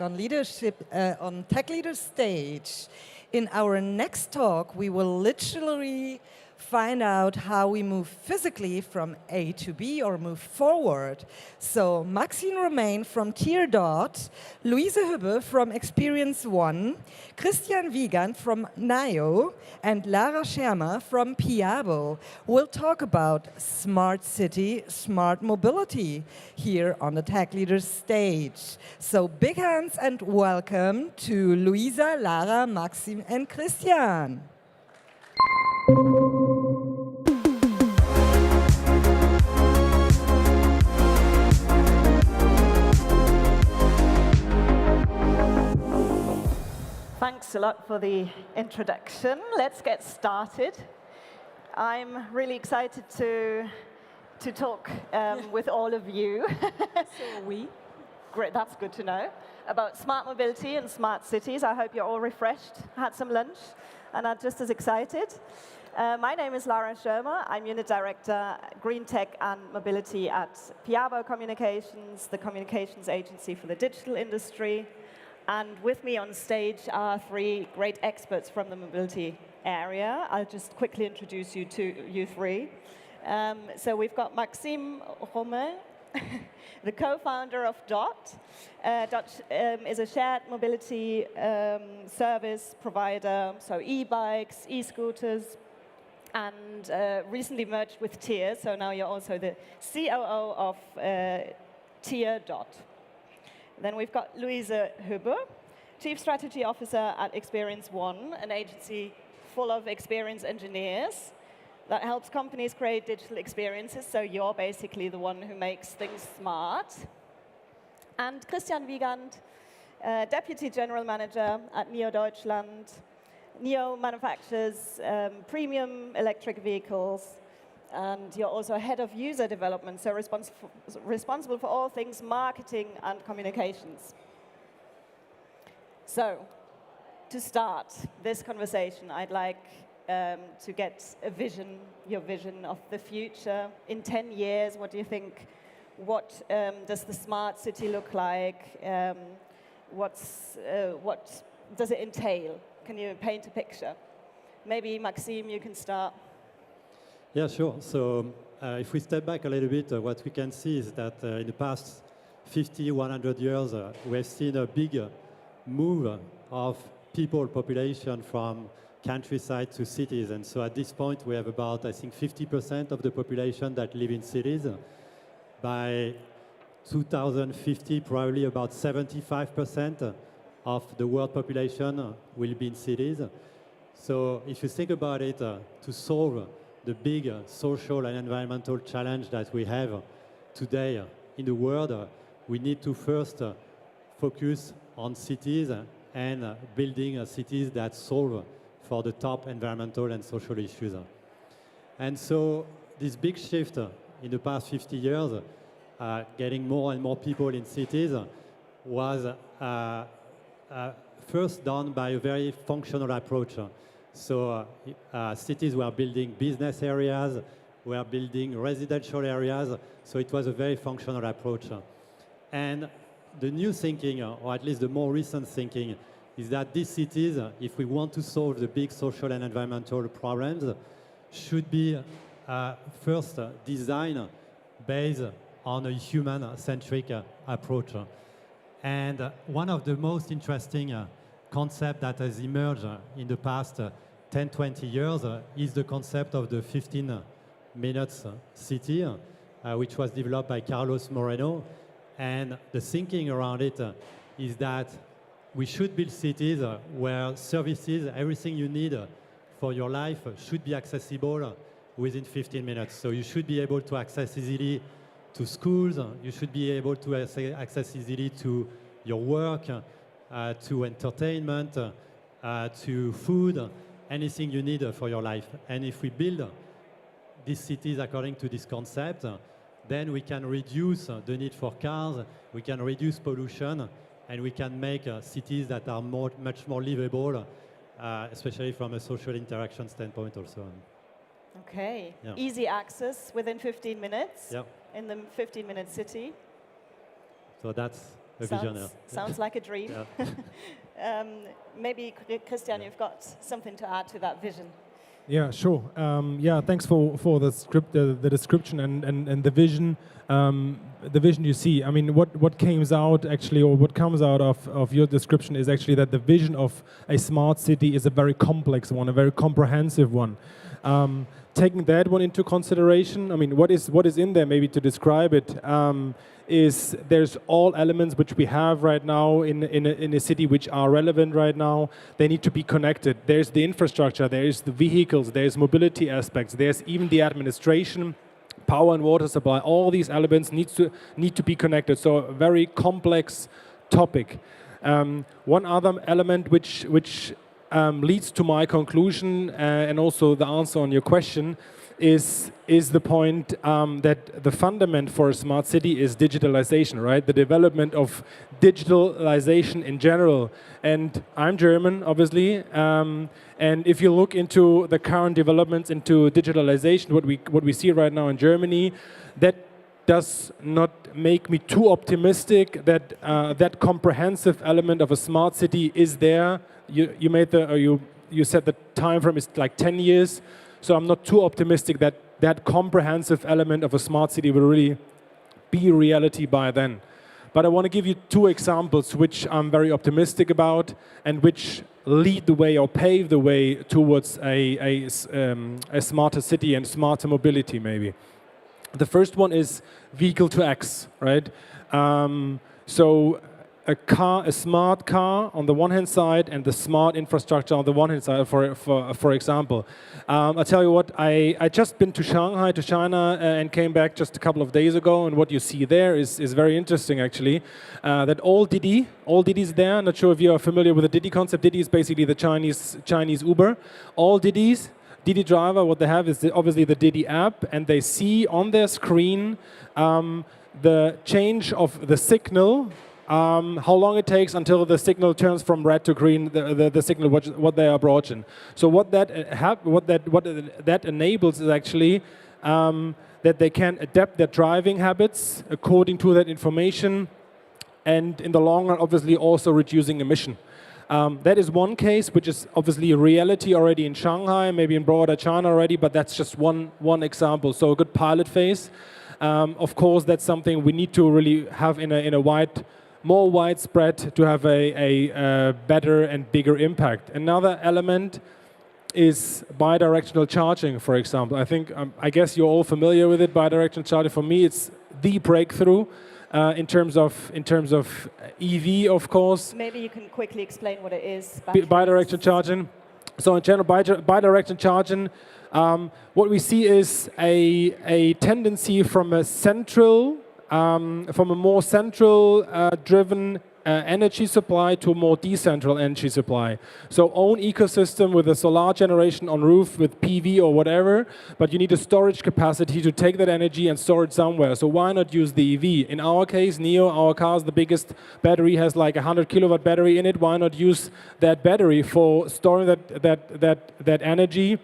on leadership on Tech Leader stage. In our next talk, we will literally find out how we move physically from A to B or move forward. So Maxine Romain from Tier Dot, Luise Hübbe from Experience One, Christian Wiegand from NIO, and Lara Schermer from Piabo will talk about smart city, smart mobility here on the Tech Leaders stage. So big hands and welcome to Luisa, Lara, Maxim, and Christian. Thanks a lot for the introduction. Let's get started. I'm really excited to talk with all of you. So we. Great, that's good to know. About smart mobility and smart cities. I hope you're all refreshed, had some lunch, and are just as excited. My name is Lara Schermer. I'm Unit Director, Green Tech and Mobility at Piabo Communications, the communications agency for the digital industry. And with me on stage are three great experts from the mobility area. I'll just quickly introduce you to you three. So we've got Maxime Romain, the co-founder of Dot. Dot is a shared mobility service provider, so e-bikes, e-scooters, and recently merged with Tier, so now you're also the COO of Tier Dot. Then we've got Luise Hübbe, Chief Strategy Officer at Experience One, an agency full of experienced engineers that helps companies create digital experiences, so you're basically the one who makes things smart. And Christian Wiegand, Deputy General Manager at NIO Deutschland. NIO manufactures premium electric vehicles, and you're also head of user development, so responsible for all things marketing and communications. So, to start this conversation, I'd like to get a vision, your vision of the future. In 10 years, what do you think? What does the smart city look like? What does it entail? Can you paint a picture? Maybe, Maxime, you can start. Yeah, sure. So if we step back a little bit, what we can see is that in the past 50, 100 years, we have seen a big move of people, population from countryside to cities. And so at this point, we have about, I think, 50% of the population that live in cities. By 2050, probably about 75% of the world population will be in cities. So if you think about it, to solve the big social and environmental challenge that we have today in the world, we need to first focus on cities and building cities that solve for the top environmental and social issues. And so this big shift in the past 50 years, getting more and more people in cities, was first done by a very functional approach. So cities were building business areas, were building residential areas, so it was a very functional approach. And the new thinking, or at least the more recent thinking, is that these cities, if we want to solve the big social and environmental problems, should be first designed based on a human-centric approach. And one of the most interesting concept that has emerged in the past 10, 20 years is the concept of the 15 minutes city, which was developed by Carlos Moreno. And the thinking around it is that we should build cities where services, everything you need for your life should be accessible within 15 minutes. So you should be able to access easily to schools, you should be able to access easily to your work, to entertainment, to food, anything you need for your life. And if we build these cities according to this concept, then we can reduce the need for cars, we can reduce pollution, and we can make cities that are much more livable, especially from a social interaction standpoint also. Okay, yeah. Easy access within 15 minutes yeah. in the 15-minute city. So that's a visionary. Sounds like a dream. Yeah. Maybe, Christian, you've got something to add to that vision. Yeah, sure. Yeah, thanks for the script, the description and the vision. The vision you see. I mean, what comes out actually, or what comes out of your description is actually that the vision of a smart city is a very complex one, a very comprehensive one. Taking that one into consideration, I mean, what is in there maybe to describe it is there's all elements which we have right now in a city which are relevant right now. They need to be connected. There's the infrastructure, there's the vehicles, there's mobility aspects, there's even the administration, power and water supply. All these elements need to be connected. So a very complex topic. One other element which leads to my conclusion and also the answer on your question is the point that the fundament for a smart city is digitalization, right? The development of digitalization in general. And I'm German, obviously, and if you look into the current developments into digitalization, what we see right now in Germany, that does not make me too optimistic that that comprehensive element of a smart city is there. You said the time frame is like 10 years, so I'm not too optimistic that that comprehensive element of a smart city will really be reality by then. But I want to give you two examples which I'm very optimistic about and which lead the way or pave the way towards a smarter city and smarter mobility maybe. The first one is vehicle to X, right? So a smart car on the one hand side and the smart infrastructure on the one hand side, for example. I'll tell you what, I just been to Shanghai, to China, and came back just a couple of days ago, and what you see there is very interesting actually. That all Didi's there. I'm not sure if you are familiar with the Didi concept. Didi is basically the Chinese Uber. All Didi driver, what they have is obviously the Didi app, and they see on their screen the change of the signal, how long it takes until the signal turns from red to green, the signal what they are broaching. So what that enables is actually that they can adapt their driving habits according to that information, and in the long run, obviously also reducing emission. That is one case, which is obviously a reality already in Shanghai, maybe in broader China already, but that's just one example. So a good pilot phase. Of course, that's something we need to really have in a more widespread to have a better and bigger impact. Another element is bidirectional charging, for example. I guess you're all familiar with it. Bidirectional charging, for me, it's the breakthrough. In terms of EV, of course. Maybe you can quickly explain what it is. Bidirectional charging. So in general, bidirectional charging, what we see is a tendency from a more central driven energy supply to a more decentral energy supply. So own ecosystem with a solar generation on roof with PV or whatever, but you need a storage capacity to take that energy and store it somewhere. So why not use the EV? In our case, NIO, our car's the biggest battery, has like a 100 kilowatt battery in it. Why not use that battery for storing that energy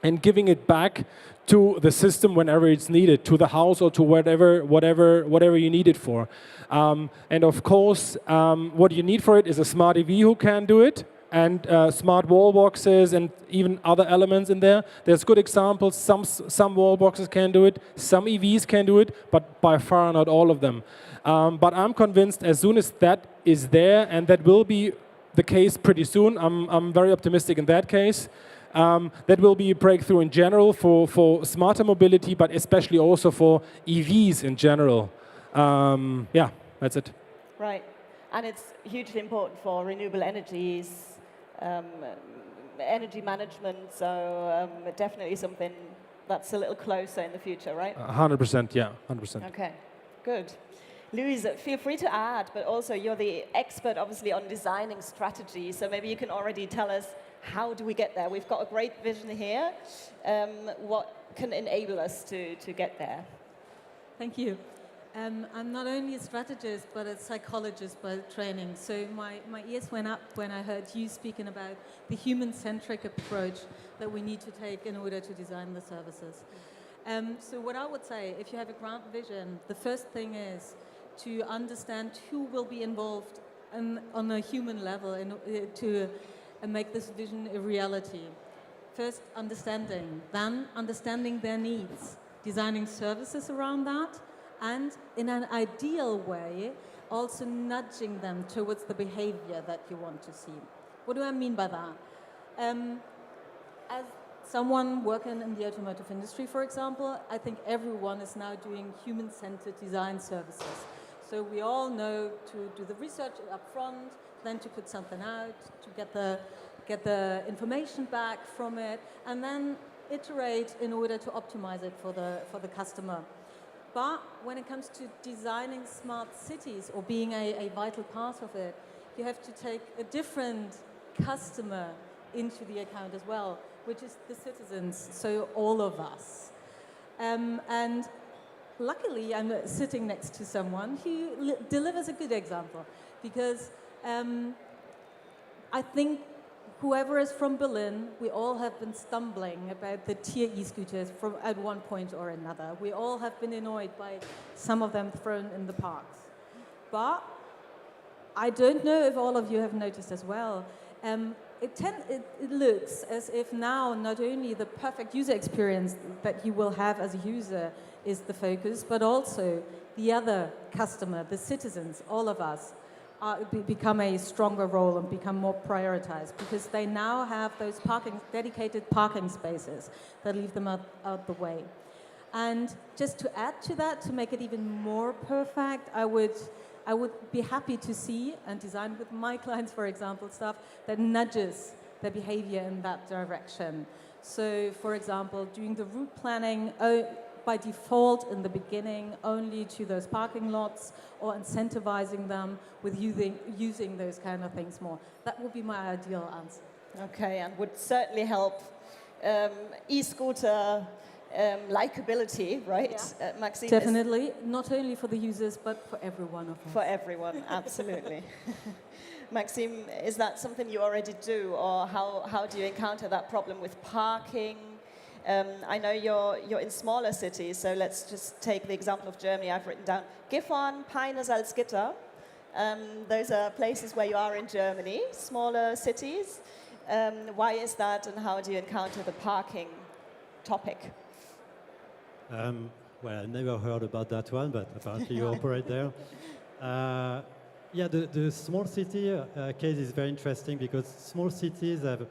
and giving it back to the system whenever it's needed, to the house or to whatever you need it for. And of course, what you need for it is a smart EV who can do it, and smart wall boxes and even other elements in there. There's good examples. Some wall boxes can do it, some EVs can do it, but by far not all of them. But I'm convinced as soon as that is there, and that will be the case pretty soon, I'm very optimistic in that case. That will be a breakthrough in general for smarter mobility, but especially also for EVs in general. Yeah, that's it. Right, and it's hugely important for renewable energies, energy management, so definitely something that's a little closer in the future, right? 100%, yeah, 100%. Okay, good. Louise, feel free to add, but also you're the expert, obviously, on designing strategy, so maybe you can already tell us how do we get there? We've got a great vision here. What can enable us to get there? Thank you. I'm not only a strategist, but a psychologist by training. So my ears went up when I heard you speaking about the human-centric approach that we need to take in order to design the services. So what I would say, if you have a grand vision, the first thing is to understand who will be involved on a human level to make this vision a reality. First, understanding, then understanding their needs, designing services around that, and in an ideal way, also nudging them towards the behavior that you want to see. What do I mean by that? As someone working in the automotive industry, for example, I think everyone is now doing human-centered design services. So we all know to do the research up front, then to put something out, to get the information back from it, and then iterate in order to optimize it for the customer. But when it comes to designing smart cities or being a vital part of it, you have to take a different customer into the account as well, which is the citizens, so all of us. And luckily, I'm sitting next to someone who delivers a good example, because I think whoever is from Berlin, we all have been stumbling about the Tier e-scooters at one point or another. We all have been annoyed by some of them thrown in the parks. But I don't know if all of you have noticed as well. It looks as if now not only the perfect user experience that you will have as a user is the focus, but also the other customer, the citizens, all of us, become a stronger role and become more prioritized, because they now have those dedicated parking spaces that leave them out the way. And just to add to that, to make it even more perfect, I would be happy to see and design with my clients, for example, stuff that nudges their behavior in that direction. So, for example, doing the route planning by default in the beginning only to those parking lots, or incentivizing them with using those kind of things more. That would be my ideal answer. Okay, and would certainly help e-scooter likability, right, Yeah. Maxime? Definitely, not only for the users, but for every one of us. For everyone, absolutely. Maxime, is that something you already do, or how do you encounter that problem with parking? I know you're in smaller cities, so let's just take the example of Germany. I've written down Gifhorn, Peine, Salzgitter. Those are places where you are in Germany, smaller cities. Why is that, and how do you encounter the parking topic? Well, I never heard about that one, but apparently you operate there. Yeah, the small city case is very interesting, because small cities have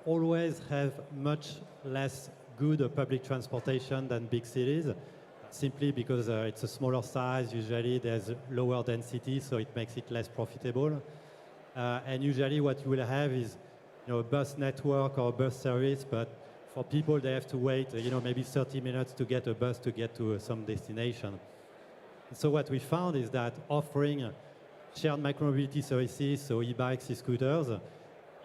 always have much less good public transportation than big cities, simply because it's a smaller size. Usually there's lower density, so it makes it less profitable. And usually what you will have is, a bus network or a bus service, but for people they have to wait, maybe 30 minutes to get a bus to get to some destination. So what we found is that offering shared micromobility services, so e-bikes, e-scooters,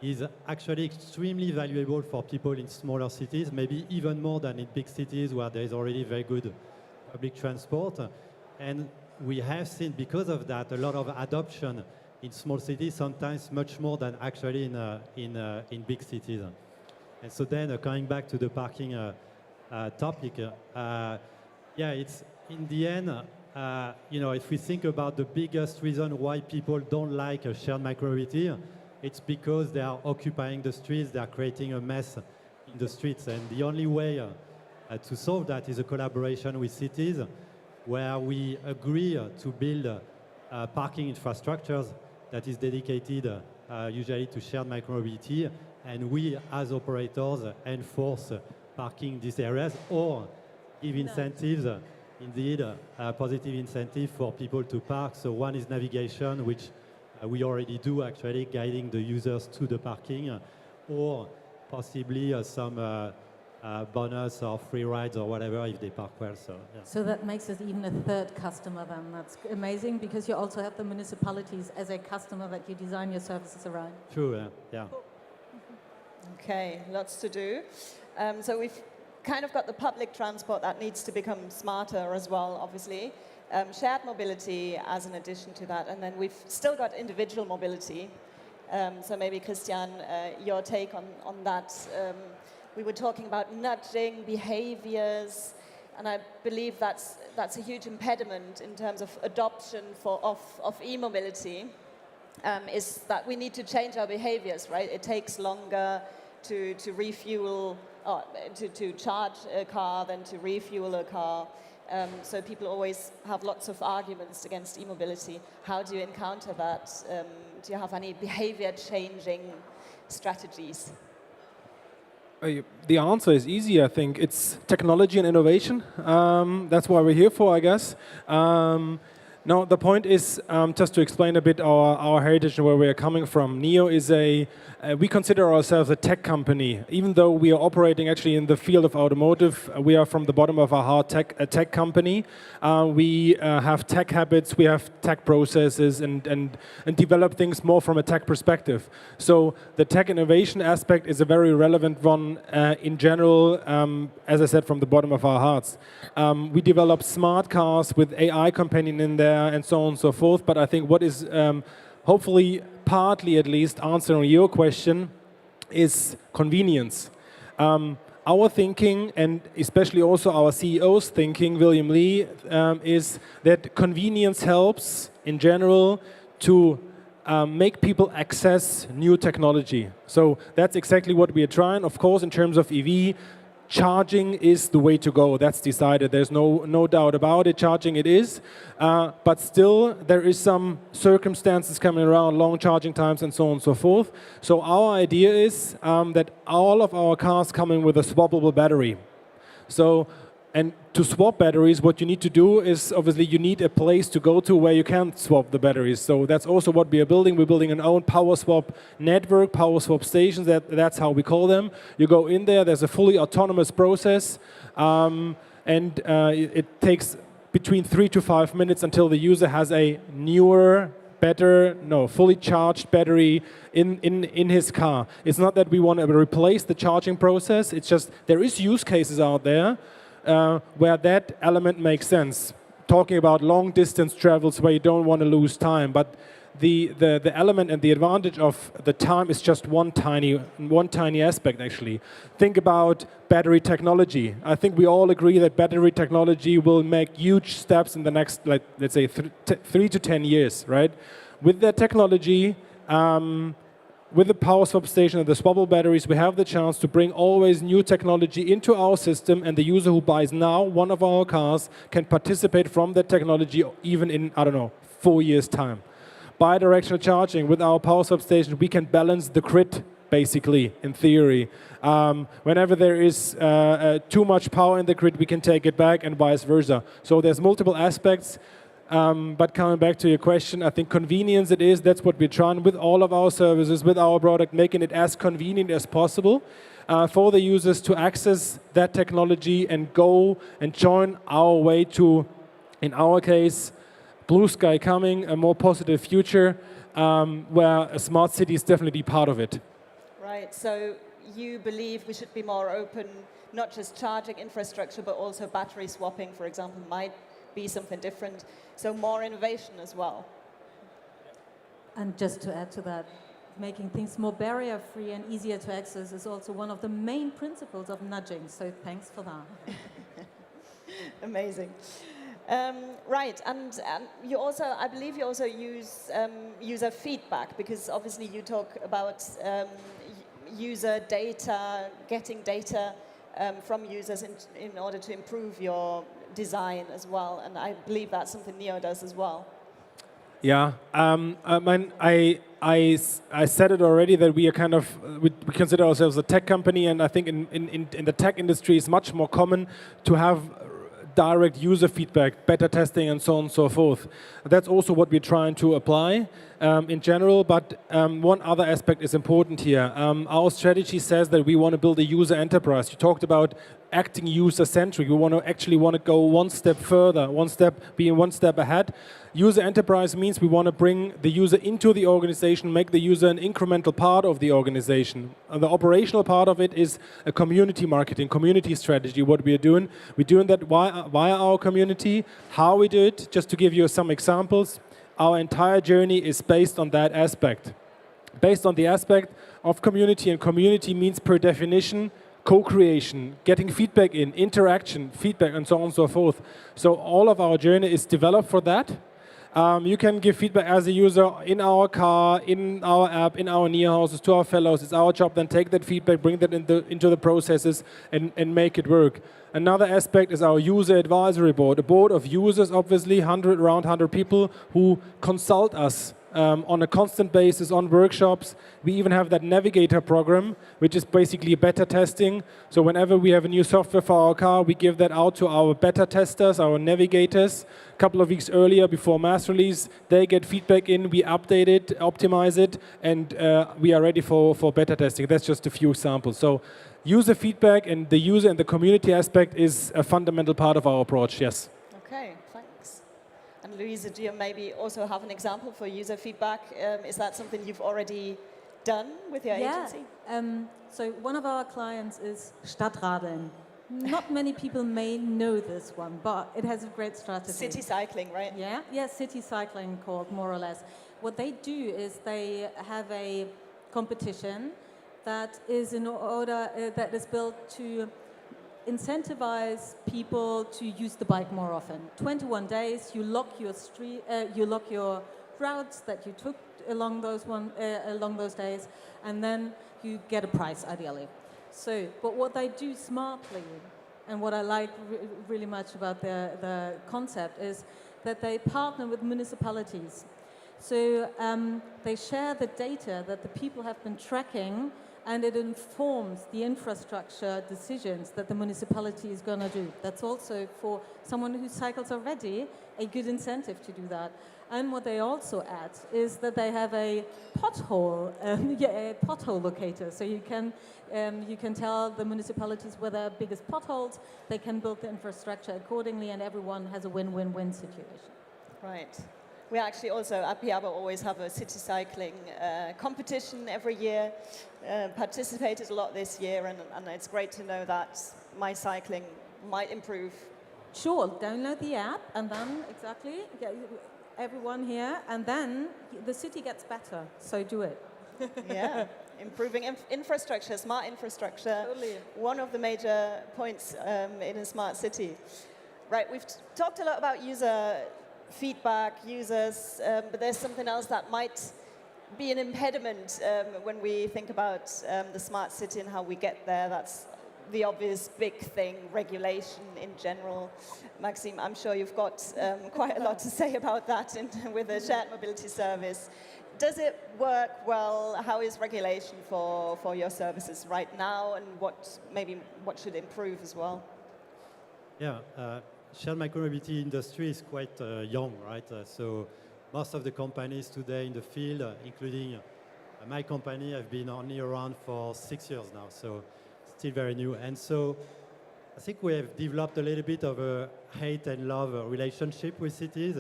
is actually extremely valuable for people in smaller cities, maybe even more than in big cities where there is already very good public transport. And we have seen, because of that, a lot of adoption in small cities, sometimes much more than actually in big cities. And so then coming back to the parking topic, yeah, it's in the end, if we think about the biggest reason why people don't like shared micromobility, it's because they are occupying the streets, they are creating a mess in the streets. And the only way to solve that is a collaboration with cities, where we agree to build parking infrastructures that is dedicated usually to shared micromobility, and we as operators enforce parking in these areas, or give incentives, indeed, positive incentive for people to park. So one is navigation, which we already do, actually, guiding the users to the parking, or possibly some bonus or free rides or whatever if they park well. So, yeah. So that makes it even a third customer then. That's amazing, because you also have the municipalities as a customer that you design your services around. True, yeah. Okay, lots to do. So we've kind of got the public transport that needs to become smarter as well, obviously. Shared mobility as an addition to that, and then we've still got individual mobility. So maybe, Christian, your take on that. We were talking about nudging behaviors. And I believe that's a huge impediment in terms of adoption of e-mobility, is that we need to change our behaviors, right? It takes longer to refuel, to charge a car than to refuel a car. So people always have lots of arguments against e-mobility. How do you encounter that? Do you have any behavior-changing strategies? The answer is easy, I think. It's technology and innovation. That's what we're here for, I guess. Now, the point is, just to explain a bit our heritage and where we are coming from. NEO is we consider ourselves a tech company. Even though we are operating actually in the field of automotive, we are from the bottom of our heart a tech company. We have tech habits, we have tech processes, and develop things more from a tech perspective. So the tech innovation aspect is a very relevant one in general, as I said, from the bottom of our hearts. We develop smart cars with AI companion in there and so on and so forth. But I think what is hopefully partly at least answering your question is convenience. Our thinking, and especially also our CEO's thinking, William Lee, is that convenience helps in general to make people access new technology. So that's exactly what we are trying. Of course, in terms of EV, charging is the way to go. That's decided. There's no doubt about it. Charging it is. But still, there is some circumstances coming around, long charging times and so on and so forth. So our idea is that all of our cars come in with a swappable battery. So, and to swap batteries, what you need to do is obviously you need a place to go to where you can swap the batteries. So that's also what we are building. We're building an own power swap network, power swap stations. That's how we call them. You go in there. There's a fully autonomous process, and it takes between 3 to 5 minutes until the user has a newer, better, fully charged battery in his car. It's not that we want to replace the charging process. It's just there is use cases out there where that element makes sense. Talking about long distance travels where you don't want to lose time, but the element and the advantage of the time is just one tiny aspect actually. Think about battery technology. I think we all agree that battery technology will make huge steps in the next, let's say, 3 to 10 years, right? With that technology, with the power swap station and the swappable batteries, we have the chance to bring always new technology into our system, and the user who buys now one of our cars can participate from that technology even in, 4 years' time. Bidirectional charging with our power swap station, we can balance the grid, basically, in theory. Whenever there is too much power in the grid, we can take it back and vice versa. So there's multiple aspects. But coming back to your question, I think convenience it is. That's what we're trying with all of our services, with our product, making it as convenient as possible for the users to access that technology and go and join our way to, in our case, blue sky coming, a more positive future where a smart city is definitely part of it. Right, so you believe we should be more open, not just charging infrastructure, but also battery swapping, for example, might be something different. So more innovation as well. And just to add to that, making things more barrier-free and easier to access is also one of the main principles of nudging. So thanks for that. Amazing. Right, and you also, I believe you also use user feedback, because obviously you talk about user data, getting data from users in order to improve your design as well, and I believe that's something NEO does as well. Yeah, I said it already that we are kind of, we consider ourselves a tech company, and I think in the tech industry it's much more common to have direct user feedback, beta testing and so on and so forth. That's also what we're trying to apply in general, but one other aspect is important here. Our strategy says that we want to build a user enterprise. You talked about acting user-centric. We want to go one step further, being one step ahead. User enterprise means we want to bring the user into the organization, make the user an incremental part of the organization. And the operational part of it is a community marketing, community strategy, what we are doing. We're doing that via our community. How we do it, just to give you some examples, our entire journey is based on that aspect. Based on the aspect of community, and community means per definition co-creation, getting feedback in, interaction, feedback, and so on and so forth. So all of our journey is developed for that. You can give feedback as a user in our car, in our app, in our near houses to our fellows. It's our job then take that feedback, bring that into the processes and make it work. Another aspect is our user advisory board, a board of users, obviously, around 100 people who consult us on a constant basis on workshops. We even have that navigator program, which is basically beta testing. So whenever we have a new software for our car, we give that out to our beta testers, our navigators. A couple of weeks earlier, before mass release, they get feedback in, we update it, optimize it, and we are ready for beta testing. That's just a few examples. So user feedback and the user and the community aspect is a fundamental part of our approach, yes. Okay, thanks. And Louisa, do you maybe also have an example for user feedback? Is that something you've already done with your agency? So one of our clients is Stadtradeln. Not many people may know this one, but it has a great strategy. City cycling, right? Yeah, city cycling called, more or less. What they do is they have a competition that is in order that is built to incentivize people to use the bike more often. 21 days, you lock your routes that you took along those days, and then you get a prize, ideally. So, but what they do smartly, and what I like really much about the concept, is that they partner with municipalities. So they share the data that the people have been tracking, and it informs the infrastructure decisions that the municipality is going to do. That's also, for someone who cycles already, a good incentive to do that. And what they also add is that they have a pothole locator. So you can tell the municipalities where there are biggest potholes. They can build the infrastructure accordingly, and everyone has a win-win-win situation. Right. We actually also, at Piabo, always have a city cycling competition every year. Participated a lot this year, and it's great to know that my cycling might improve. Sure, download the app, and then everyone here, and then the city gets better, so do it. Yeah, improving infrastructure, smart infrastructure. Totally. One of the major points in a smart city. Right, we've talked a lot about user feedback, users, but there's something else that might be an impediment when we think about the smart city and how we get there. That's the obvious big thing, regulation in general. Maxime, I'm sure you've got quite a lot to say about that with the shared mobility service. Does it work well? How is regulation for your services right now, and what should improve as well? Yeah, shared micromobility industry is quite young, right? So most of the companies today in the field, including my company, have been only around for 6 years now. So still very new. And so I think we have developed a little bit of a hate and love relationship with cities.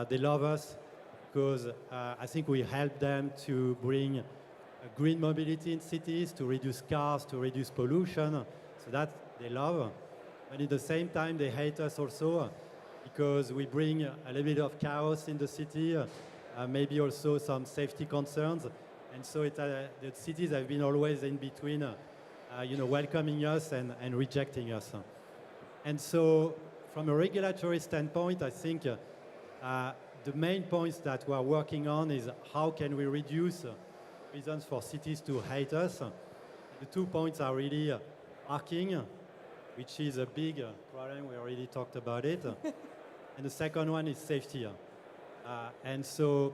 They love us because I think we help them to bring green mobility in cities, to reduce cars, to reduce pollution. So that they love. And at the same time, they hate us also because we bring a little bit of chaos in the city, maybe also some safety concerns. And so the cities have been always in between, welcoming us and rejecting us. And so from a regulatory standpoint, I think the main points that we are working on is how can we reduce reasons for cities to hate us. The 2 points are really parking, which is a big problem. We already talked about it. And the second one is safety. And so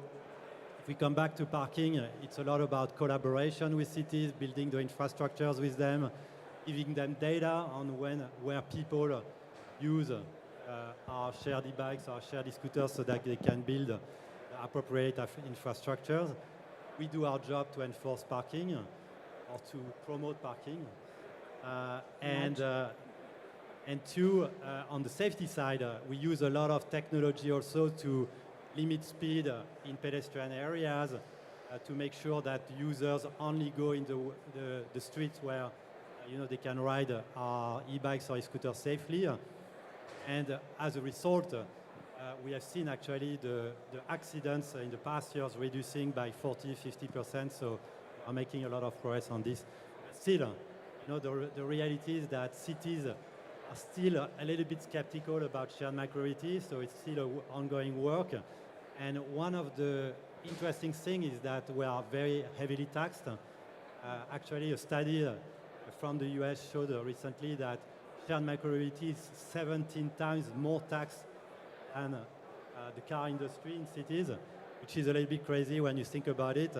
if we come back to parking, it's a lot about collaboration with cities, building the infrastructures with them, giving them data on where people use our shared e-bikes, our shared e-scooters, so that they can build appropriate infrastructures. We do our job to enforce parking or to promote parking. And two, on the safety side, we use a lot of technology also to limit speed in pedestrian areas, to make sure that users only go in the streets where they can ride our e-bikes or e-scooters safely. And as a result, we have seen actually the accidents in the past years reducing by 40–50%. So we're making a lot of progress on this. Still, the reality is that cities are still a little bit skeptical about shared micromobility, so it's still ongoing work. And one of the interesting things is that we are very heavily taxed. Actually, a study from the US showed recently that shared micromobility is 17 times more taxed than the car industry in cities, which is a little bit crazy when you think about it.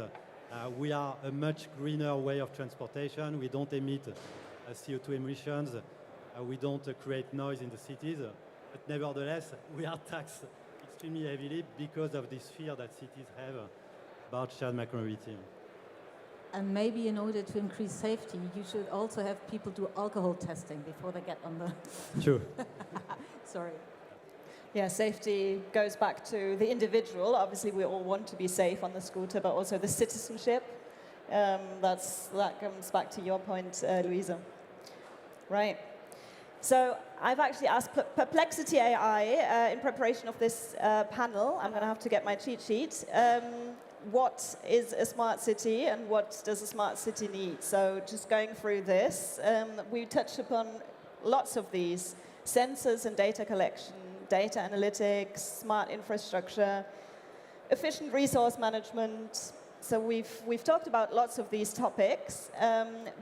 We are a much greener way of transportation. We don't emit CO2 emissions. We don't create noise in the cities. But nevertheless, we are taxed extremely heavily because of this fear that cities have about shared micromobility. And maybe in order to increase safety, you should also have people do alcohol testing before they get on the... True. Sorry. Yeah, safety goes back to the individual. Obviously, we all want to be safe on the scooter, but also the citizenship. That comes back to your point, Louisa. Right. So I've actually asked Perplexity AI in preparation of this panel. I'm going to have to get my cheat sheet. What is a smart city and what does a smart city need? So just going through this, we touched upon lots of these: sensors and data collection, data analytics, smart infrastructure, efficient resource management. So we've talked about lots of these topics,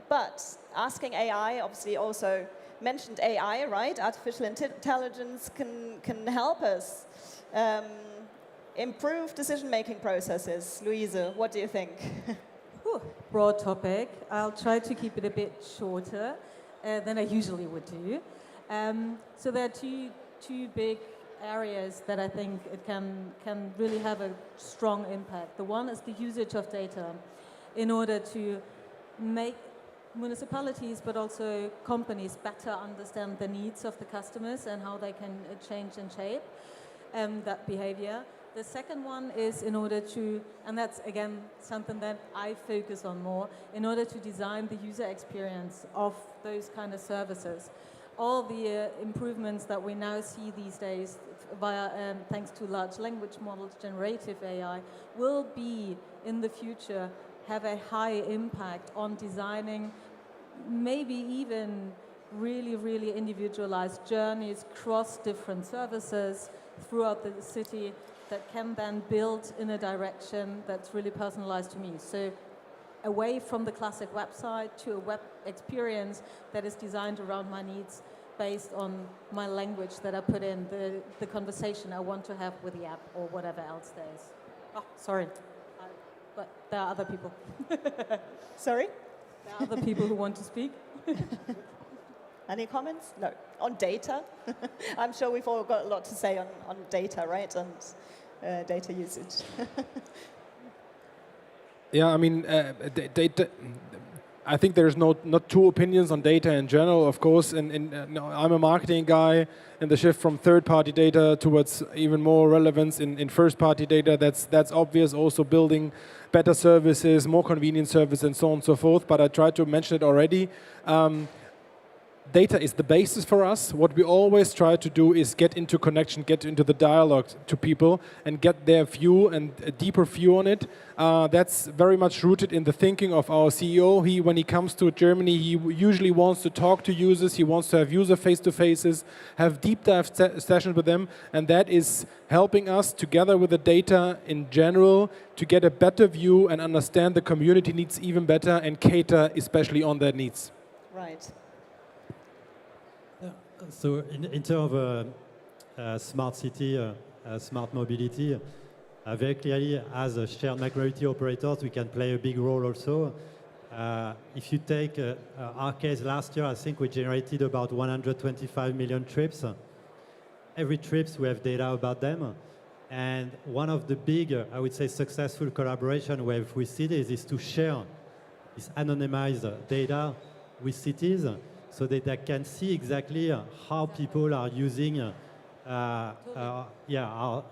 but asking AI obviously also mentioned AI, right? Artificial intelligence can help us improve decision-making processes. Louisa, what do you think? Broad topic. I'll try to keep it a bit shorter than I usually would do. So there are two big areas that I think it can really have a strong impact. The one is the usage of data in order to make municipalities, but also companies, better understand the needs of the customers and how they can change and shape that behavior. The second one is in order to, and that's again something that I focus on more, in order to design the user experience of those kind of services. All the improvements that we now see these days via, thanks to large language models, generative AI, will be in the future have a high impact on designing maybe even really, really individualized journeys across different services throughout the city that can then build in a direction that's really personalized to me. So away from the classic website to a web experience that is designed around my needs based on my language that I put in, the conversation I want to have with the app or whatever else there is. Oh, sorry. But there are other people. Sorry? There are other people who want to speak. Any comments? No. On data? I'm sure we've all got a lot to say on data, right? And data usage. Yeah, I mean, data. I think there's not two opinions on data in general. Of course, I'm a marketing guy, and the shift from third-party data towards even more relevance in first-party data, that's obvious. Also building better services, more convenient service, and so on and so forth. But I tried to mention it already. Data is the basis for us. What we always try to do is get into connection, get into the dialogue to people and get their view and a deeper view on it. That's very much rooted in the thinking of our CEO. When he comes to Germany, he usually wants to talk to users. He wants to have user face-to-faces, have deep dive sessions with them. And that is helping us, together with the data in general, to get a better view and understand the community needs even better and cater especially on their needs. Right. So in terms of smart city, smart mobility, very clearly as a shared micromobility operators, we can play a big role also. If you take our case last year, I think we generated about 125 million trips. Every trip we have data about them. And one of the big, I would say, successful collaboration with cities is to share this anonymized data with cities, so that they can see exactly how people are using,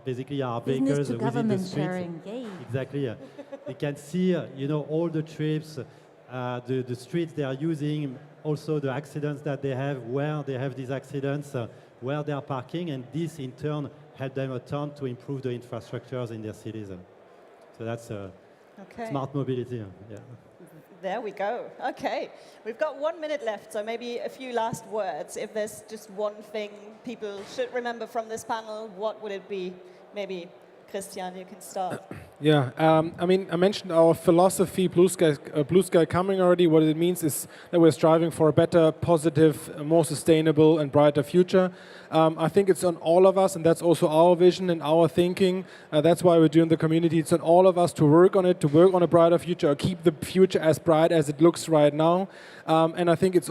basically our vehicles within the streets. Sharing. Yay. Exactly. They can see, all the trips, the streets they are using, also the accidents that they have, where they have these accidents, where they are parking, and this in turn help them a ton to improve the infrastructures in their cities. So that's smart mobility. Yeah. There we go. Okay. We've got 1 minute left, so maybe a few last words. If there's just one thing people should remember from this panel, what would it be? Maybe, Christian, you can start. Yeah, I mean, I mentioned our philosophy, blue sky coming already. What it means is that we're striving for a better, positive, more sustainable and brighter future. I think it's on all of us, and that's also our vision and our thinking. That's why we're doing the community. It's on all of us to work on it, to work on a brighter future, or keep the future as bright as it looks right now. And I think it's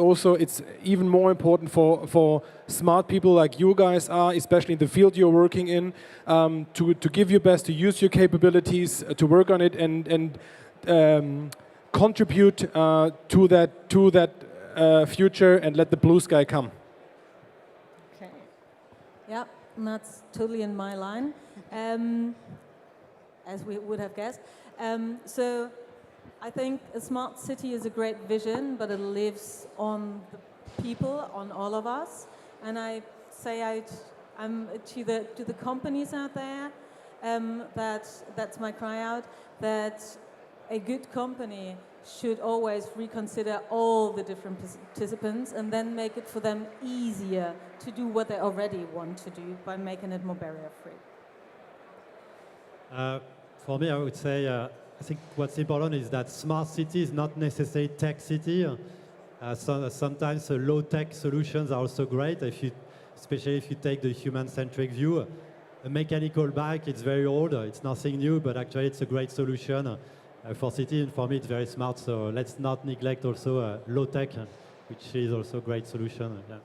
even more important for smart people like you guys are, especially in the field you're working in, to give your best, to use your capabilities, to work on it and contribute to that future and let the blue sky come. Okay. Yeah, and that's totally in my line, as we would have guessed. So I think a smart city is a great vision, but it lives on the people, on all of us. And I say to the companies out there, that's my cry out, that a good company should always reconsider all the different participants and then make it for them easier to do what they already want to do by making it more barrier-free. For me, I would say, I think what's important is that smart city is not necessarily tech city. Sometimes low-tech solutions are also great, especially if you take the human-centric view. A mechanical bike, it's very old, it's nothing new, but actually it's a great solution for city, and for me it's very smart, so let's not neglect also low-tech, which is also a great solution. Yeah.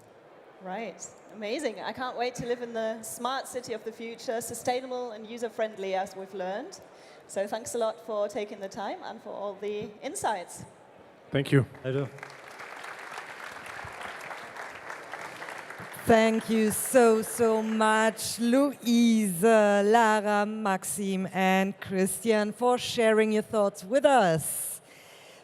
Right. Amazing. I can't wait to live in the smart city of the future, sustainable and user-friendly, as we've learned. So thanks a lot for taking the time and for all the insights. Thank you. Pleasure. Thank you so much, Louise, Lara, Maxim, and Christian, for sharing your thoughts with us.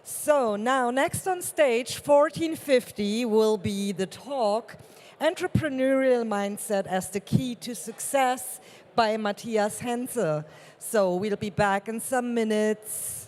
So now, next on stage, 1450 will be the talk, Entrepreneurial Mindset as the Key to Success by Matthias Henze. So we'll be back in some minutes.